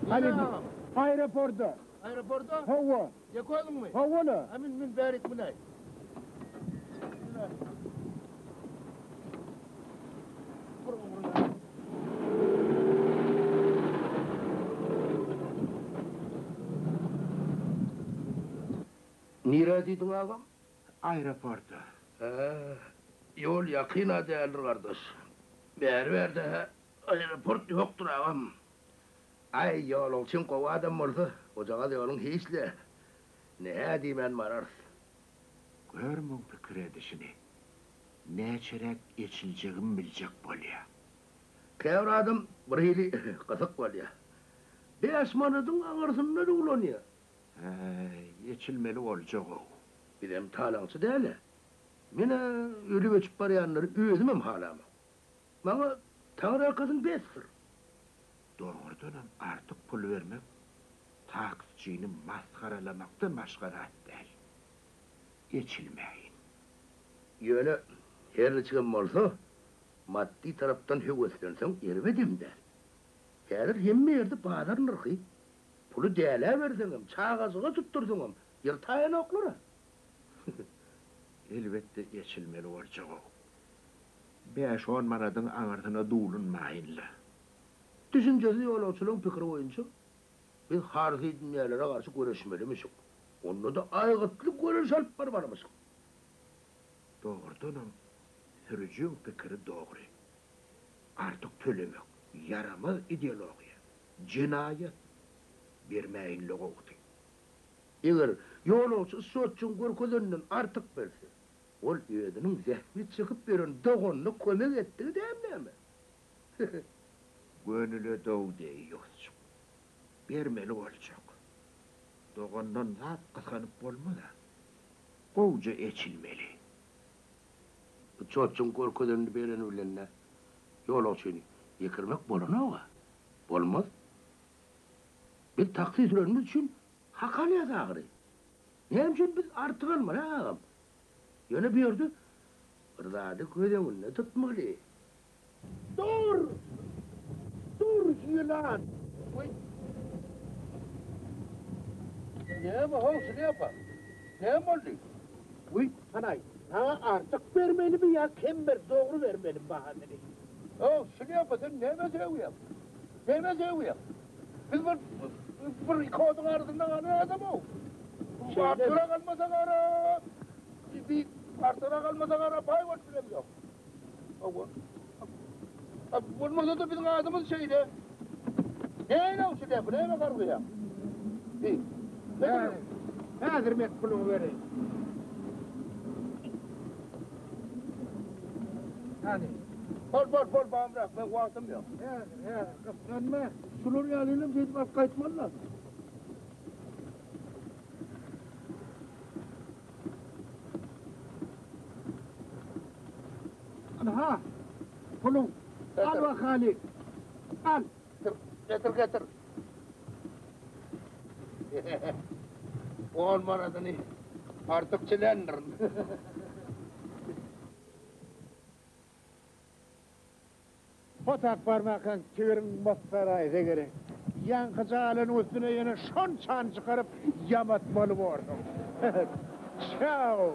Hani aeroporda. Aeroporda? Hava. Yakalım mı? Hava. Amin min berit bunay. Nerediydin ağam? Aeroporda. Yol yakına değerli kardeş. Berber aeroport yoktur ağam. Ay yol için kova adam oldu. Ocağa da yolun hiçle. Ne diyeyim marar. Görmün fikir edişini. Ne çerek geçileceğim bilecek bolya. Kevradım bir hili kısık var ya. Beş manadın ağırsında da ulanıyor. Geçilmeli olacak o. Bir dem talansı değil. Mine ölü geçip barayanları özümem halama. Bana tanrı arkasın besir. Doğrudan artık pul vermek, taksicini maskaralamaktan başka rahat değil. Geçilmeyin. Yöne her çıkan olsa, maddi taraftan hüveslensen ervedim der. Her hemme yerde bağlar nırkı. Pulu değerle versenim, çağazığa tuttursunum, yırtayan oklara. Elbette geçilmeli olacak o. 5-10 manadın ağırtına doğulunmayınla. Düşüncesi yolculuk fikri oyuncu. Biz harfi dünyelere karşı görüşmelimişik. Onda da aygıtlı görüş alıp barbarmışık. Doğrudan sürücün fikri doğru. Artık tölemek, yaramaz ideologiya, cinayet vermeyinli oldu. Eğer yolcu soçun görközünden artık verse, ol ödünün zehmi çıkıp veren doğunlu kömek ettiği değil mi? Gönülü doğu deyiyorsun. Vermeli olacak. Doğundan zat kıskanıp olmalı. Kovuca geçilmeli. Soçun görközünü veren ölenle yolcunu yıkırmak bolana o. Olmaz. Bir taksi sürenimiz için hakaliyat ağrı. Ne için biz artık almalı ağam? Yöne bir yerde rızadı gözümünle tutmalı. Dur! Dur yılan! Ne bu hoş ne yapar? Ne oldu? Uy hanay, ha artık vermeli mi ya? Kember doğru vermeli bahaneni. Oh şunu yapasın ne mesele uyap? Ne mesele uyap? Biz bir kodun ardından anı adam o. Artura kalmasak ara. Bir artura kalmasak ara pay var bile yok. Bunun da bizim adımız şeydi. Ne olsun ya? Bu ne mi kargı ya? Nedir metbulun vereyim? Hadi. Bol bağım bırak, ben vaktim yok. Ya, kıskanma. Şunun yanıyla bir bak kaçman lazım. Ha, pulun. Al bak Ali. Al. Getir. Olmaradını artık çilendirin. Potak parmakın çevirin masarayda gerek. Yankıcı alın üstüne yine şon çan çıkarıp yamatmalı vurdum. Ciao.